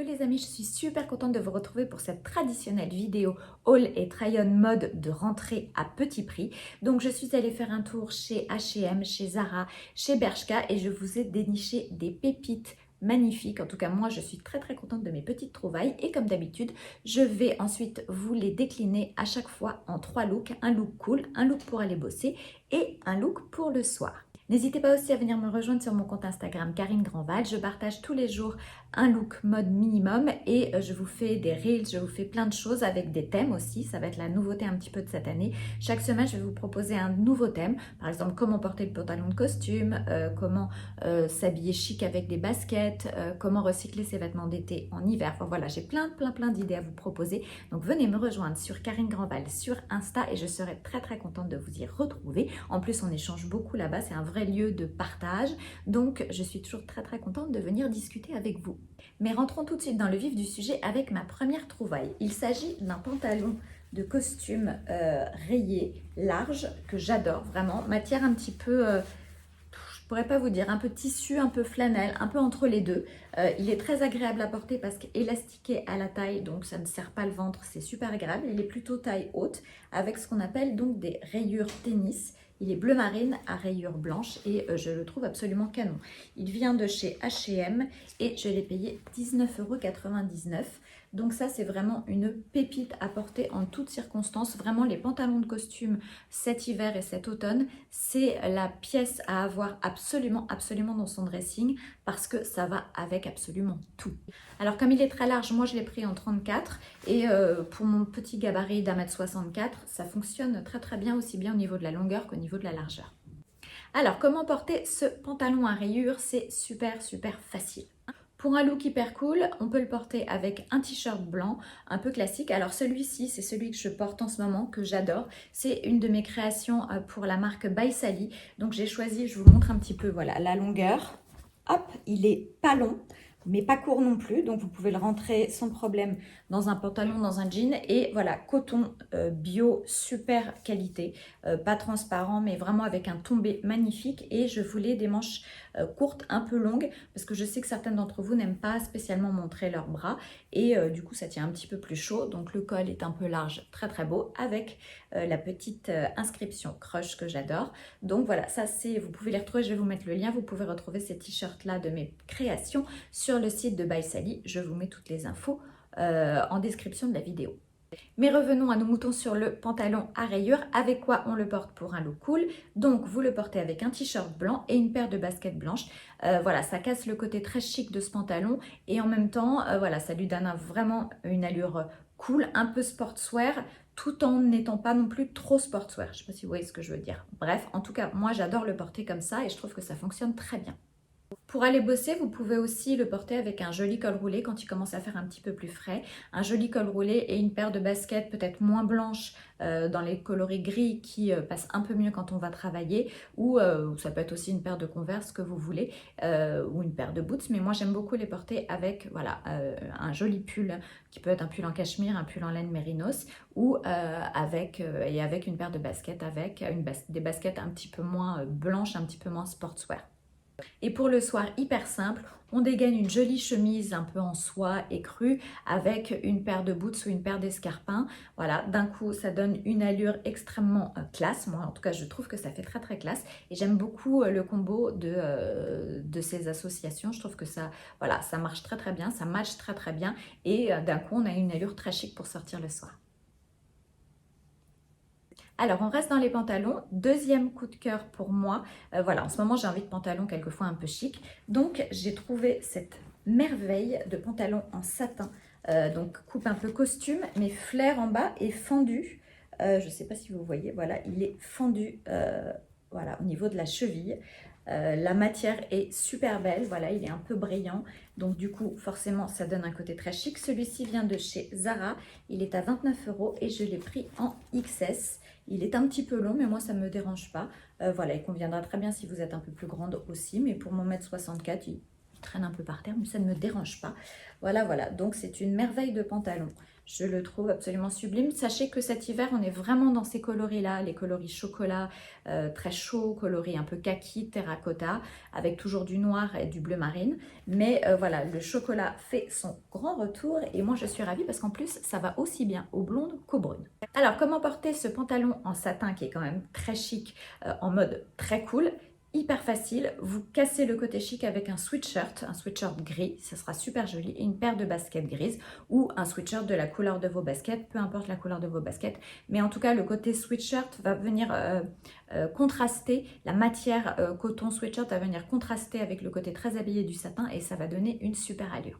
Hello les amis, je suis super contente de vous retrouver pour cette traditionnelle vidéo haul et try-on mode de rentrée à petit prix. Donc je suis allée faire un tour chez H&M, chez Zara, chez Bershka et je vous ai déniché des pépites magnifiques. En tout cas moi je suis très contente de mes petites trouvailles et comme d'habitude je vais ensuite vous les décliner à chaque fois en 3 looks. Un look cool, un look pour aller bosser et un look pour le soir. N'hésitez pas aussi à venir me rejoindre sur mon compte Instagram Karine Grandval. Je partage tous les jours un look mode minimum et je vous fais des reels, je vous fais plein de choses avec des thèmes aussi. Ça va être la nouveauté un petit peu de cette année. Chaque semaine, je vais vous proposer un nouveau thème. Par exemple, comment porter le pantalon de costume, comment s'habiller chic avec des baskets, comment recycler ses vêtements d'été en hiver. Enfin voilà, j'ai plein d'idées à vous proposer. Donc venez me rejoindre sur Karine Grandval sur Insta et je serai très contente de vous y retrouver. En plus, on échange beaucoup là-bas. C'est un vrai lieu de partage. Donc, je suis toujours très contente de venir discuter avec vous. Mais rentrons tout de suite dans le vif du sujet avec ma première trouvaille. Il s'agit d'un pantalon de costume rayé, large, que j'adore vraiment. Matière un petit peu, je pourrais pas vous dire, un peu tissu, un peu flanelle, un peu entre les deux. Il est très agréable à porter parce qu'élastiqué à la taille, donc ça ne serre pas le ventre, c'est super agréable. Il est plutôt taille haute avec ce qu'on appelle donc des rayures tennis. Il est bleu marine à rayures blanches et je le trouve absolument canon. Il vient de chez H&M et je l'ai payé 19,99 €. Donc ça, c'est vraiment une pépite à porter en toutes circonstances. Vraiment, les pantalons de costume cet hiver et cet automne, c'est la pièce à avoir absolument dans son dressing parce que ça va avec absolument tout. Alors comme il est très large, moi je l'ai pris en 34 et pour mon petit gabarit d'1,64 m, ça fonctionne très bien, aussi bien au niveau de la longueur qu'au niveau de la largeur. Alors comment porter ce pantalon à rayures? C'est super facile. Pour un look hyper cool, on peut le porter avec un t-shirt blanc, un peu classique. Alors celui-ci, c'est celui que je porte en ce moment, que j'adore. C'est une de mes créations pour la marque By Sally. Donc j'ai choisi, je vous montre un petit peu, voilà, la longueur. Hop, il est pas long, mais pas court non plus. Donc vous pouvez le rentrer sans problème dans un pantalon, dans un jean. Et voilà, coton bio, super qualité. Pas transparent, mais vraiment avec un tombé magnifique. Et je voulais des manches courtes, un peu longues, parce que je sais que certaines d'entre vous n'aiment pas spécialement montrer leurs bras. Et du coup, ça tient un petit peu plus chaud. Donc le col est un peu large, très beau, avec la petite inscription crush que j'adore. Donc voilà, ça c'est, vous pouvez les retrouver, je vais vous mettre le lien. Vous pouvez retrouver ces t-shirts là de mes créations sur le site de By Sally. Je vous mets toutes les infos en description de la vidéo. Mais revenons à nos moutons sur le pantalon à rayures. Avec quoi on le porte pour un look cool? Donc vous le portez avec un t-shirt blanc et une paire de baskets blanches. Voilà, ça casse le côté très chic de ce pantalon et en même temps, voilà, ça lui donne vraiment une allure cool, un peu sportswear, tout en n'étant pas non plus trop sportswear. Je ne sais pas si vous voyez ce que je veux dire. Bref, en tout cas, moi j'adore le porter comme ça et je trouve que ça fonctionne très bien. Pour aller bosser, vous pouvez aussi le porter avec un joli col roulé quand il commence à faire un petit peu plus frais. Un joli col roulé et une paire de baskets peut-être moins blanches dans les coloris gris qui passent un peu mieux quand on va travailler. Ou ça peut être aussi une paire de Converse que vous voulez ou une paire de boots. Mais moi j'aime beaucoup les porter avec voilà, un joli pull qui peut être un pull en cachemire, un pull en laine mérinos ou avec une paire de baskets avec des baskets un petit peu moins blanches, un petit peu moins sportswear. Et pour le soir, hyper simple, on dégaine une jolie chemise un peu en soie écrue avec une paire de boots ou une paire d'escarpins. Voilà, d'un coup, ça donne une allure extrêmement classe. Moi, en tout cas, je trouve que ça fait très classe. Et j'aime beaucoup le combo de ces associations. Je trouve que ça, voilà, ça marche très bien, ça match très bien. Et d'un coup, on a une allure très chic pour sortir le soir. Alors, on reste dans les pantalons. Deuxième coup de cœur pour moi. Voilà, en ce moment, j'ai envie de pantalons quelquefois un peu chic. Donc, j'ai trouvé cette merveille de pantalon en satin. Donc, coupe un peu costume, mais flair en bas et fendu. Je ne sais pas si vous voyez, voilà, il est fendu voilà, au niveau de la cheville. La matière est super belle, voilà, il est un peu brillant. Donc du coup, forcément, ça donne un côté très chic. Celui-ci vient de chez Zara. Il est à 29 € et je l'ai pris en XS. Il est un petit peu long, mais moi, ça ne me dérange pas. Voilà, il conviendra très bien si vous êtes un peu plus grande aussi. Mais pour mon 1,64 m, il traîne un peu par terre, mais ça ne me dérange pas. Voilà. Donc, c'est une merveille de pantalon. Je le trouve absolument sublime. Sachez que cet hiver, on est vraiment dans ces coloris-là, les coloris chocolat, très chaud, coloris un peu kaki, terracotta, avec toujours du noir et du bleu marine. Mais voilà, le chocolat fait son grand retour et moi je suis ravie parce qu'en plus, ça va aussi bien aux blondes qu'aux brunes. Alors, comment porter ce pantalon en satin qui est quand même très chic, en mode très cool? Hyper facile, vous cassez le côté chic avec un sweatshirt gris, ça sera super joli, et une paire de baskets grises ou un sweatshirt de la couleur de vos baskets, peu importe la couleur de vos baskets, mais en tout cas le côté sweatshirt va venir contraster, la matière coton sweatshirt va venir contraster avec le côté très habillé du satin et ça va donner une super allure.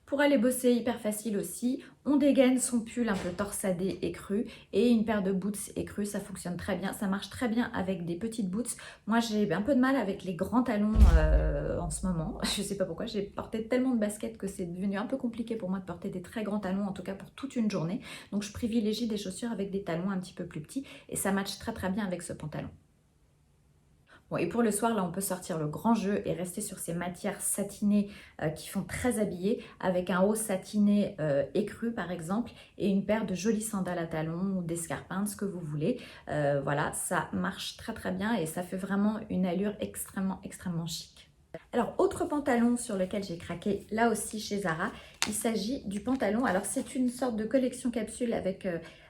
Pour aller bosser, hyper facile aussi, on dégaine son pull un peu torsadé et cru et une paire de boots écrus, ça fonctionne très bien, ça marche très bien avec des petites boots. Moi j'ai un peu de mal avec les grands talons en ce moment, je sais pas pourquoi, j'ai porté tellement de baskets que c'est devenu un peu compliqué pour moi de porter des très grands talons, en tout cas pour toute une journée. Donc je privilégie des chaussures avec des talons un petit peu plus petits et ça matche très très bien avec ce pantalon. Bon, et pour le soir, là, on peut sortir le grand jeu et rester sur ces matières satinées qui font très habillé, avec un haut satiné écru, par exemple, et une paire de jolies sandales à talons ou d'escarpins, ce que vous voulez. Voilà, ça marche très très bien et ça fait vraiment une allure extrêmement, extrêmement chic. Alors, autre pantalon sur lequel j'ai craqué, là aussi chez Zara, il s'agit du pantalon. Alors, c'est une sorte de collection capsule avec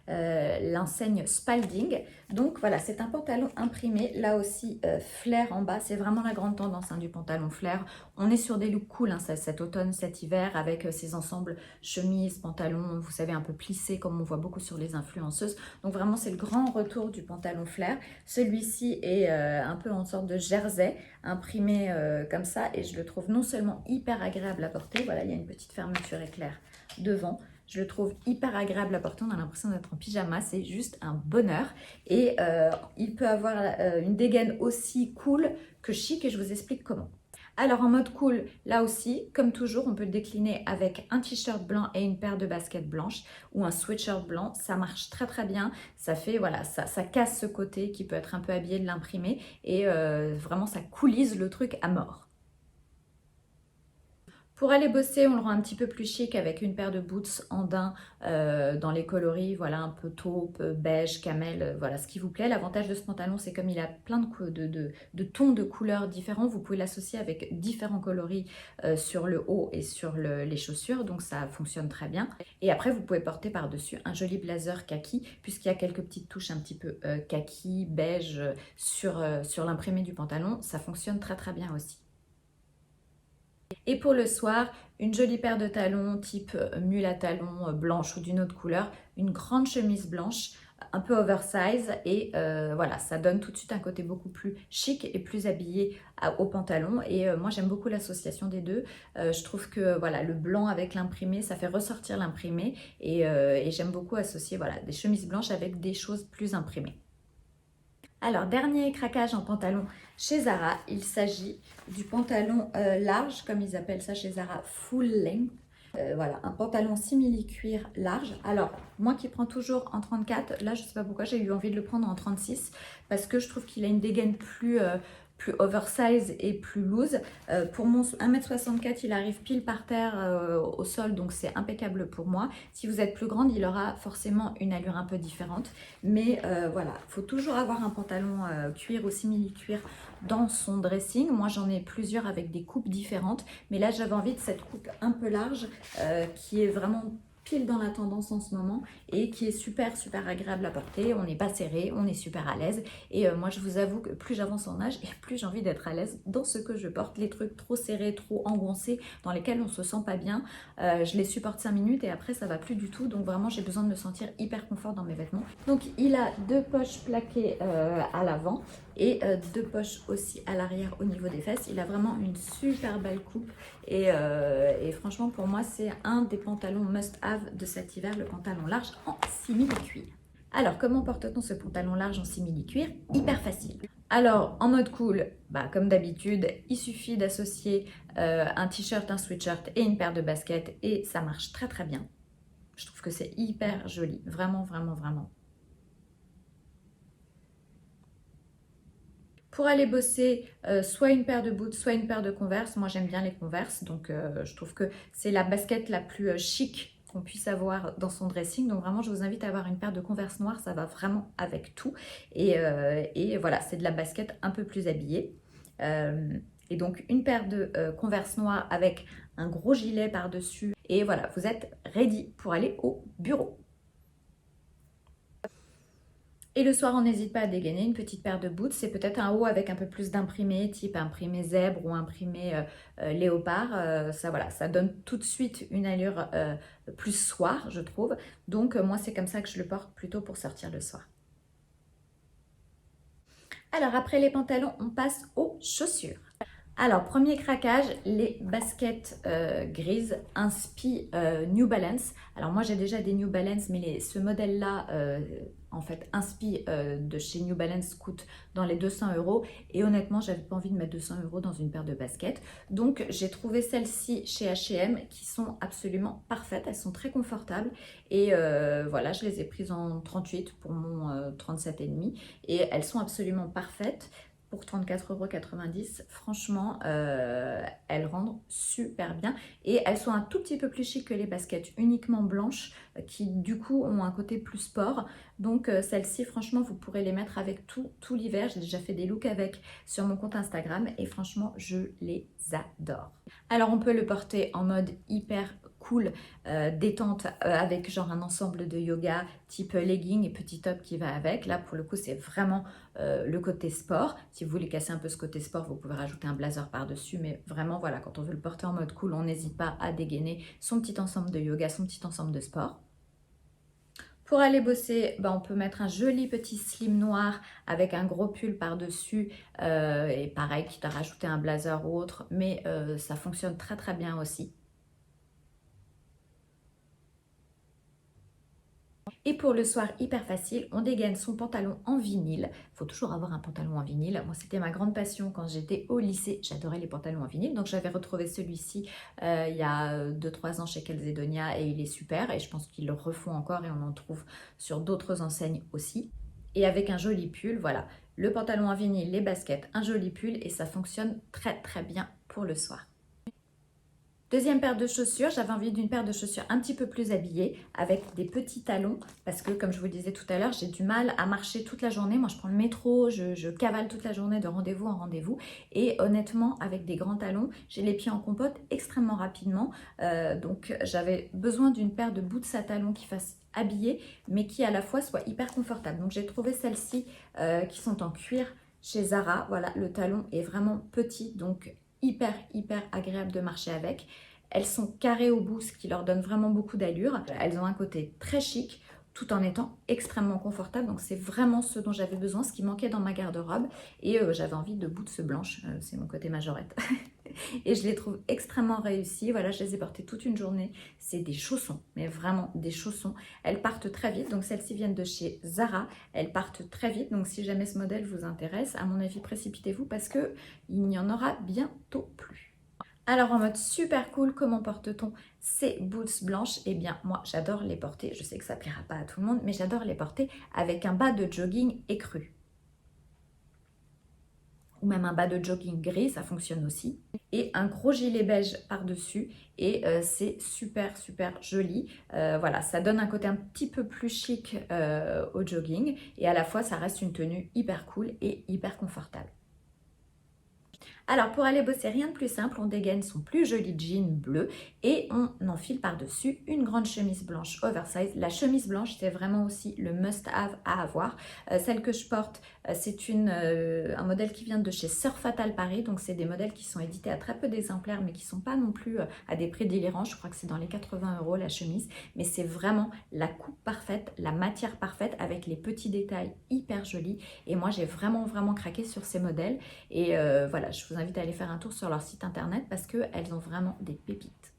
l'enseigne Spalding. Donc, voilà, c'est un pantalon imprimé. Là aussi, flair en bas. C'est vraiment la grande tendance du pantalon flair. On est sur des looks cool cet automne, cet hiver, avec ces ensembles chemise, pantalon, vous savez, un peu plissés, comme on voit beaucoup sur les influenceuses. Donc, vraiment, c'est le grand retour du pantalon flair. Celui-ci est un peu en sorte de jersey, imprimé comme ça, et je le trouve non seulement hyper agréable à porter, voilà, il y a une petite fermeture éclair devant, je le trouve hyper agréable à porter, on a l'impression d'être en pyjama, c'est juste un bonheur, et il peut avoir une dégaine aussi cool que chic, et je vous explique comment. Alors en mode cool, là aussi, comme toujours, on peut le décliner avec un t-shirt blanc et une paire de baskets blanches ou un sweatshirt blanc. Ça marche très très bien. Ça fait, voilà, ça casse ce côté qui peut être un peu habillé de l'imprimer et vraiment ça coulise le truc à mort. Pour aller bosser, on le rend un petit peu plus chic avec une paire de boots en daim dans les coloris, voilà, un peu taupe, beige, camel, voilà, ce qui vous plaît. L'avantage de ce pantalon, c'est comme il a plein de tons de couleurs différents, vous pouvez l'associer avec différents coloris sur le haut et sur les chaussures, donc ça fonctionne très bien. Et après, vous pouvez porter par-dessus un joli blazer kaki, puisqu'il y a quelques petites touches un petit peu kaki, beige sur l'imprimé du pantalon, ça fonctionne très très bien aussi. Et pour le soir, une jolie paire de talons type mule à talons blanche ou d'une autre couleur, une grande chemise blanche, un peu oversize et voilà, ça donne tout de suite un côté beaucoup plus chic et plus habillé au pantalon et moi j'aime beaucoup l'association des deux. Je trouve que voilà, le blanc avec l'imprimé, ça fait ressortir l'imprimé et j'aime beaucoup associer voilà, des chemises blanches avec des choses plus imprimées. Alors, dernier craquage en pantalon chez Zara, il s'agit du pantalon large, comme ils appellent ça chez Zara, full length. Voilà, un pantalon simili-cuir large. Alors, moi qui prends toujours en 34, là je ne sais pas pourquoi j'ai eu envie de le prendre en 36 parce que je trouve qu'il a une dégaine plus oversize et plus loose. Pour mon 1m64, il arrive pile par terre au sol, donc c'est impeccable pour moi. Si vous êtes plus grande, il aura forcément une allure un peu différente. Mais voilà, il faut toujours avoir un pantalon cuir ou simili-cuir dans son dressing. Moi, j'en ai plusieurs avec des coupes différentes. Mais là, j'avais envie de cette coupe un peu large qui est vraiment pile dans la tendance en ce moment et qui est super super agréable à porter. On n'est pas serré, on est super à l'aise et moi je vous avoue que plus j'avance en âge et plus j'ai envie d'être à l'aise dans ce que je porte. Les trucs trop serrés, trop engoncés dans lesquels on se sent pas bien, je les supporte 5 minutes et après ça va plus du tout, donc vraiment j'ai besoin de me sentir hyper confort dans mes vêtements. Donc il a deux poches plaquées à l'avant et deux poches aussi à l'arrière au niveau des fesses. Il a vraiment une super belle coupe et franchement pour moi c'est un des pantalons must-have de cet hiver, le pantalon large en simili-cuir. Alors comment porte-t-on ce pantalon large en simili-cuir? Hyper facile. Alors en mode cool, comme d'habitude, il suffit d'associer un t-shirt, un sweatshirt et une paire de baskets et ça marche très très bien. Je trouve que c'est hyper joli, vraiment vraiment vraiment. Pour aller bosser, soit une paire de boots, soit une paire de Converse. Moi, j'aime bien les Converse, donc je trouve que c'est la basket la plus chic qu'on puisse avoir dans son dressing. Donc vraiment, je vous invite à avoir une paire de Converse noires, ça va vraiment avec tout. Et voilà, c'est de la basket un peu plus habillée. Et donc, une paire de Converse noires avec un gros gilet par-dessus. Et voilà, vous êtes ready pour aller au bureau. Et le soir, on n'hésite pas à dégainer une petite paire de boots. C'est peut-être un haut avec un peu plus d'imprimé, type imprimé zèbre ou imprimé léopard. Ça, voilà, ça donne tout de suite une allure plus soir, je trouve. Donc, moi, c'est comme ça que je le porte plutôt pour sortir le soir. Alors, après les pantalons, on passe aux chaussures. Alors, premier craquage, les baskets grises inspi New Balance. Alors moi, j'ai déjà des New Balance, mais ce modèle-là, en fait, inspi de chez New Balance coûte dans les 200 €. Et honnêtement, j'avais pas envie de mettre 200 € dans une paire de baskets. Donc, j'ai trouvé celles-ci chez H&M qui sont absolument parfaites. Elles sont très confortables. Et voilà, je les ai prises en 38 pour mon 37,5. Et elles sont absolument parfaites. Pour 34,90 €, franchement, elles rendent super bien. Et elles sont un tout petit peu plus chic que les baskets uniquement blanches qui, du coup, ont un côté plus sport. Donc, celles-ci, franchement, vous pourrez les mettre avec tout l'hiver. J'ai déjà fait des looks avec sur mon compte Instagram et franchement, je les adore. Alors, on peut le porter en mode hyper cool, détente, avec genre un ensemble de yoga type legging et petit top qui va avec. Là, pour le coup, c'est vraiment le côté sport. Si vous voulez casser un peu ce côté sport, vous pouvez rajouter un blazer par-dessus. Mais vraiment, voilà, quand on veut le porter en mode cool, on n'hésite pas à dégainer son petit ensemble de yoga, son petit ensemble de sport. Pour aller bosser, on peut mettre un joli petit slim noir avec un gros pull par-dessus. Et pareil, quitte à rajouter un blazer ou autre. Mais ça fonctionne très très bien aussi. Et pour le soir, hyper facile, on dégaine son pantalon en vinyle. Il faut toujours avoir un pantalon en vinyle. Moi, c'était ma grande passion quand j'étais au lycée. J'adorais les pantalons en vinyle. Donc, j'avais retrouvé celui-ci il y a 2-3 ans chez Calzedonia et il est super. Et je pense qu'ils le refont encore et on en trouve sur d'autres enseignes aussi. Et avec un joli pull, voilà. Le pantalon en vinyle, les baskets, un joli pull et ça fonctionne très très bien pour le soir. Deuxième paire de chaussures, j'avais envie d'une paire de chaussures un petit peu plus habillée avec des petits talons parce que comme je vous le disais tout à l'heure, j'ai du mal à marcher toute la journée. Moi, je prends le métro, je cavale toute la journée de rendez-vous en rendez-vous et honnêtement, avec des grands talons, j'ai les pieds en compote extrêmement rapidement. Donc, j'avais besoin d'une paire de boots à talons qui fassent habillée mais qui à la fois soit hyper confortable. Donc, j'ai trouvé celles-ci qui sont en cuir chez Zara. Voilà, le talon est vraiment petit, donc hyper agréable de marcher avec. Elles sont carrées au bout, ce qui leur donne vraiment beaucoup d'allure. Elles ont un côté très chic tout en étant extrêmement confortables. Donc c'est vraiment ce dont j'avais besoin, ce qui manquait dans ma garde-robe. Et j'avais envie de boots blanches, c'est mon côté majorette. Et je les trouve extrêmement réussies. Voilà, je les ai portées toute une journée. C'est des chaussons, mais vraiment des chaussons. Elles partent très vite. Donc celles-ci viennent de chez Zara. Elles partent très vite. Donc si jamais ce modèle vous intéresse, à mon avis, précipitez-vous parce qu'il n'y en aura bientôt plus. Alors en mode super cool, comment porte-t-on ces boots blanches? Eh bien moi j'adore les porter, je sais que ça plaira pas à tout le monde, mais j'adore les porter avec un bas de jogging écru. Ou même un bas de jogging gris, ça fonctionne aussi. Et un gros gilet beige par-dessus et c'est super joli. Voilà, ça donne un côté un petit peu plus chic au jogging et à la fois ça reste une tenue hyper cool et hyper confortable. Alors pour aller bosser, rien de plus simple, on dégaine son plus joli jean bleu et on enfile par-dessus une grande chemise blanche oversize. La chemise blanche, c'est vraiment aussi le must-have à avoir. Celle que je porte, c'est un modèle qui vient de chez Sœur Fatale Paris. Donc c'est des modèles qui sont édités à très peu d'exemplaires mais qui ne sont pas non plus à des prix délirants. Je crois que c'est dans les 80 € la chemise. Mais c'est vraiment la coupe parfaite, la matière parfaite avec les petits détails hyper jolis. Et moi, j'ai vraiment craqué sur ces modèles. Et voilà, je vous invite à aller faire un tour sur leur site internet parce qu'elles ont vraiment des pépites.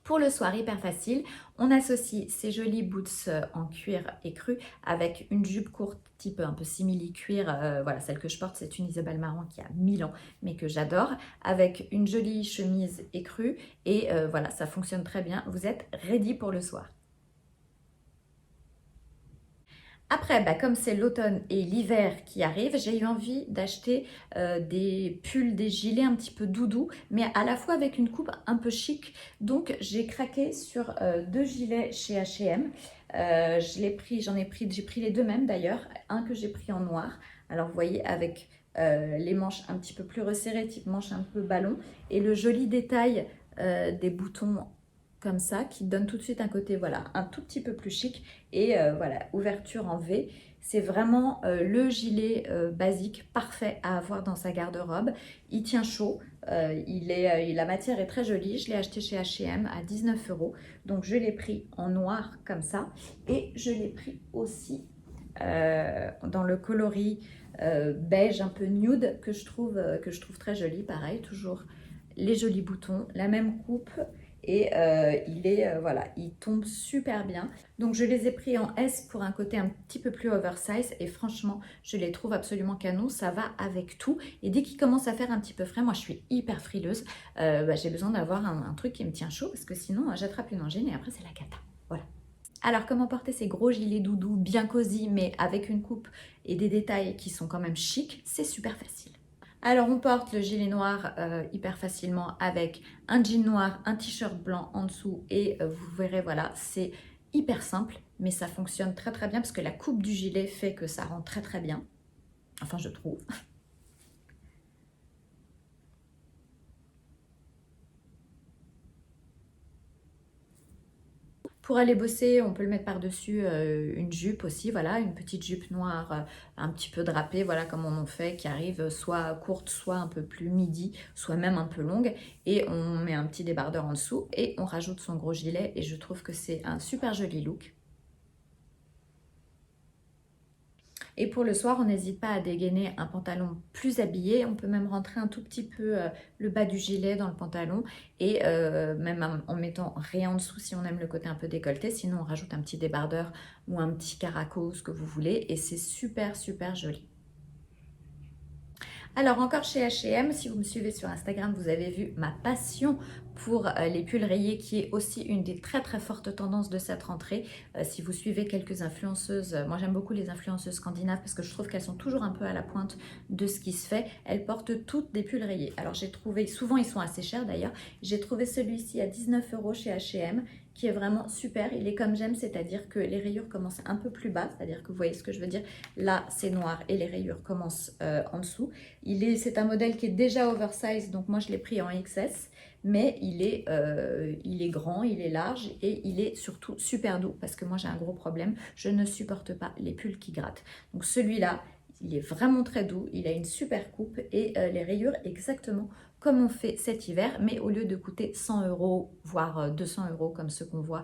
Pour le soir, hyper facile, on associe ces jolis boots en cuir écru avec une jupe courte type un peu simili-cuir. Voilà, celle que je porte, c'est une Isabelle Marant qui a 1000 ans, mais que j'adore, avec une jolie chemise écrue. Et voilà, ça fonctionne très bien. Vous êtes ready pour le soir. Après, bah, comme c'est l'automne et l'hiver qui arrivent, j'ai eu envie d'acheter des pulls, des gilets un petit peu doudous, mais à la fois avec une coupe un peu chic. Donc j'ai craqué sur deux gilets chez H&M. J'ai pris les deux mêmes d'ailleurs. Un que j'ai pris en noir. Alors vous voyez avec les manches un petit peu plus resserrées, type manche un peu ballon, et le joli détail des boutons comme ça qui donne tout de suite un côté voilà un tout petit peu plus chic et voilà ouverture en V. C'est vraiment le gilet basique parfait à avoir dans sa garde-robe. Il tient chaud, la matière est très jolie. Je l'ai acheté chez H&M à 19 €. Donc je l'ai pris en noir comme ça et je l'ai pris aussi dans le coloris beige un peu nude que je trouve très joli. Pareil, toujours les jolis boutons, la même coupe. Et voilà, il tombe super bien. Donc je les ai pris en S pour un côté un petit peu plus oversize et franchement je les trouve absolument canon, ça va avec tout. Et dès qu'il commence à faire un petit peu frais, moi je suis hyper frileuse, j'ai besoin d'avoir un truc qui me tient chaud parce que sinon j'attrape une angine et après c'est la cata. Voilà. Alors comment porter ces gros gilets doudous bien cosy mais avec une coupe et des détails qui sont quand même chics, c'est super facile. Alors on porte le gilet noir hyper facilement avec un jean noir, un t-shirt blanc en dessous et vous verrez voilà c'est hyper simple mais ça fonctionne très très bien parce que la coupe du gilet fait que ça rend très très bien, enfin je trouve. Pour aller bosser, on peut le mettre par-dessus une jupe aussi, voilà, une petite jupe noire un petit peu drapée, voilà comme on en fait, qui arrive soit courte, soit un peu plus midi, soit même un peu longue. Et on met un petit débardeur en dessous et on rajoute son gros gilet et je trouve que c'est un super joli look. Et pour le soir, on n'hésite pas à dégainer un pantalon plus habillé. On peut même rentrer un tout petit peu le bas du gilet dans le pantalon et même en mettant rien en dessous si on aime le côté un peu décolleté. Sinon, on rajoute un petit débardeur ou un petit caraco, ce que vous voulez. Et c'est super, super joli. Alors encore chez H&M, si vous me suivez sur Instagram, vous avez vu ma passion pour les pulls rayés qui est aussi une des très très fortes tendances de cette rentrée. Si vous suivez quelques influenceuses, moi j'aime beaucoup les influenceuses scandinaves parce que je trouve qu'elles sont toujours un peu à la pointe de ce qui se fait. Elles portent toutes des pulls rayés. Alors j'ai trouvé, souvent ils sont assez chers d'ailleurs, j'ai trouvé celui-ci à 19 € chez H&M qui est vraiment super. Il est comme j'aime, c'est-à-dire que les rayures commencent un peu plus bas, c'est-à-dire que vous voyez ce que je veux dire. Là c'est noir et les rayures commencent en dessous. C'est un modèle qui est déjà oversize, donc moi je l'ai pris en XS, mais il est grand, il est large et il est surtout super doux parce que moi j'ai un gros problème, je ne supporte pas les pulls qui grattent. Donc celui-là, il est vraiment très doux, il a une super coupe et les rayures exactement comme on fait cet hiver, mais au lieu de coûter 100 €, voire 200 € comme ceux qu'on voit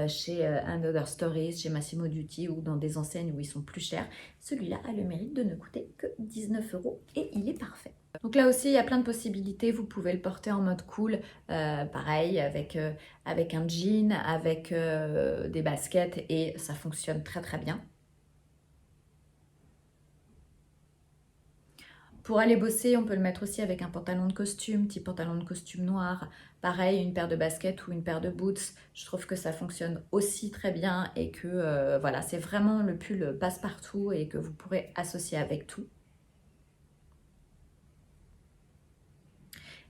chez Another Stories, chez Massimo Dutti ou dans des enseignes où ils sont plus chers, celui-là a le mérite de ne coûter que 19 € et il est parfait. Donc là aussi, il y a plein de possibilités. Vous pouvez le porter en mode cool, pareil, avec un jean, avec des baskets et ça fonctionne très très bien. Pour aller bosser, on peut le mettre aussi avec un pantalon de costume, petit pantalon de costume noir. Pareil, une paire de baskets ou une paire de boots. Je trouve que ça fonctionne aussi très bien et que voilà, c'est vraiment le pull passe-partout et que vous pourrez associer avec tout.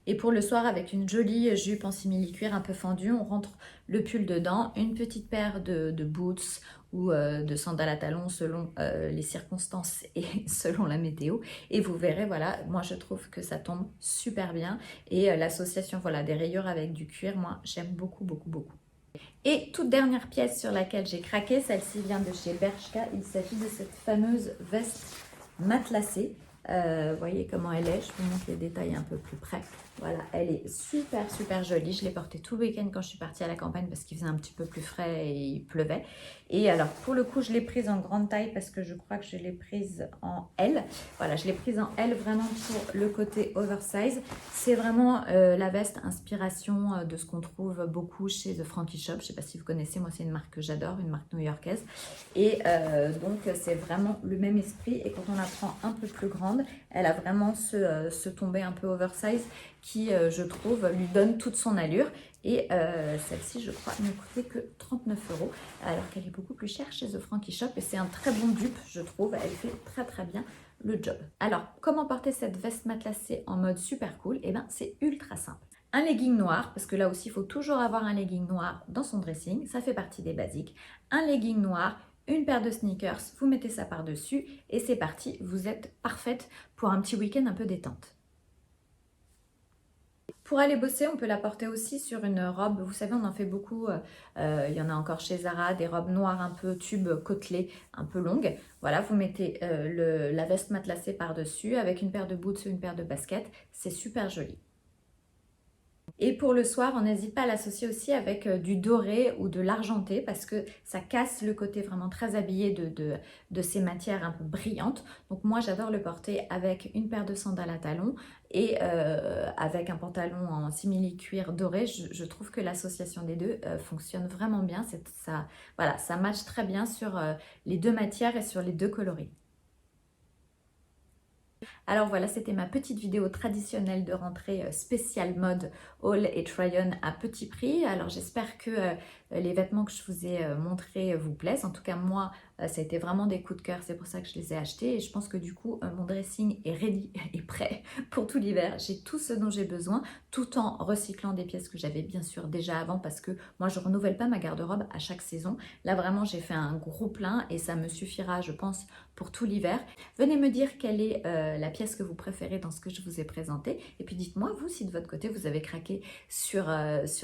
Et pour le soir, avec une jolie jupe en simili-cuir un peu fendue, on rentre le pull dedans, une petite paire de boots ou de sandales à talons selon les circonstances et selon la météo. Et vous verrez, voilà, moi je trouve que ça tombe super bien. Et l'association voilà, des rayures avec du cuir, moi j'aime beaucoup, beaucoup, beaucoup. Et toute dernière pièce sur laquelle j'ai craqué, celle-ci vient de chez Bershka. Il s'agit de cette fameuse veste matelassée. Vous voyez comment elle est, je vous montre les détails un peu plus près. Voilà, elle est super super jolie. Je l'ai portée tout le week-end quand je suis partie à la campagne parce qu'il faisait un petit peu plus frais et il pleuvait. Et alors pour le coup, je l'ai prise en grande taille parce que je crois que je l'ai prise en L. Voilà, je l'ai prise en L vraiment pour le côté oversize. C'est vraiment la veste inspiration de ce qu'on trouve beaucoup chez The Frankie Shop. Je ne sais pas si vous connaissez, moi c'est une marque que j'adore, une marque new-yorkaise. Et donc c'est vraiment le même esprit. Et quand on la prend un peu plus grande, elle a vraiment ce tombé un peu oversize qui, je trouve, lui donne toute son allure. Et celle-ci, je crois, ne coûtait que 39 €, alors qu'elle est beaucoup plus chère chez The Frankie Shop. Et c'est un très bon dupe, je trouve. Elle fait très très bien le job. Alors, comment porter cette veste matelassée en mode super cool? Eh bien, c'est ultra simple. Un legging noir, parce que là aussi, il faut toujours avoir un legging noir dans son dressing. Ça fait partie des basiques. Un legging noir, une paire de sneakers, vous mettez ça par-dessus et c'est parti. Vous êtes parfaite pour un petit week-end un peu détente. Pour aller bosser, on peut la porter aussi sur une robe. Vous savez, on en fait beaucoup. Il y en a encore chez Zara, des robes noires un peu tube côtelées, un peu longues. Voilà, vous mettez la veste matelassée par-dessus avec une paire de boots ou une paire de baskets. C'est super joli. Et pour le soir, on n'hésite pas à l'associer aussi avec du doré ou de l'argenté parce que ça casse le côté vraiment très habillé de ces matières un peu brillantes. Donc moi, j'adore le porter avec une paire de sandales à talons et avec un pantalon en simili-cuir doré. Je trouve que l'association des deux fonctionne vraiment bien. Voilà, ça matche très bien sur les deux matières et sur les deux coloris. Alors voilà, c'était ma petite vidéo traditionnelle de rentrée spéciale mode haul et try-on à petit prix. Alors j'espère que les vêtements que je vous ai montrés vous plaisent. En tout cas, moi, ça a été vraiment des coups de cœur. C'est pour ça que je les ai achetés. Et je pense que du coup, mon dressing est ready et prêt pour tout l'hiver. J'ai tout ce dont j'ai besoin, tout en recyclant des pièces que j'avais bien sûr déjà avant parce que moi, je ne renouvelle pas ma garde-robe à chaque saison. Là, vraiment, j'ai fait un gros plein et ça me suffira, je pense, pour tout l'hiver. Venez me dire quelle est la pièce que vous préférez dans ce que je vous ai présenté. Et puis dites-moi, vous, si de votre côté, vous avez craqué sur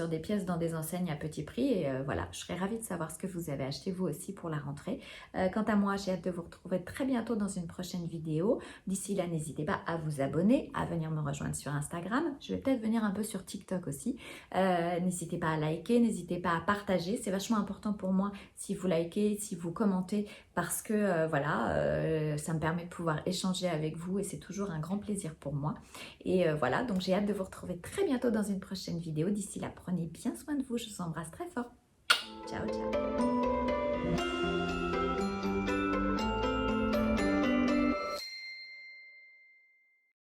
des pièces dans des enseignes à petit prix. Et voilà, je serais ravie de savoir ce que vous avez acheté vous aussi pour la rentrée. Quant à moi, j'ai hâte de vous retrouver très bientôt dans une prochaine vidéo. D'ici là, n'hésitez pas à vous abonner, à venir me rejoindre sur Instagram. Je vais peut-être venir un peu sur TikTok aussi. N'hésitez pas à liker, n'hésitez pas à partager. C'est vachement important pour moi si vous likez, si vous commentez, parce que voilà, ça me permet de pouvoir échanger avec vous et c'est toujours un grand plaisir pour moi. Et voilà, donc j'ai hâte de vous retrouver très bientôt dans une prochaine vidéo. D'ici là, prenez bien soin de vous. Je vous embrasse très fort. Ciao, ciao.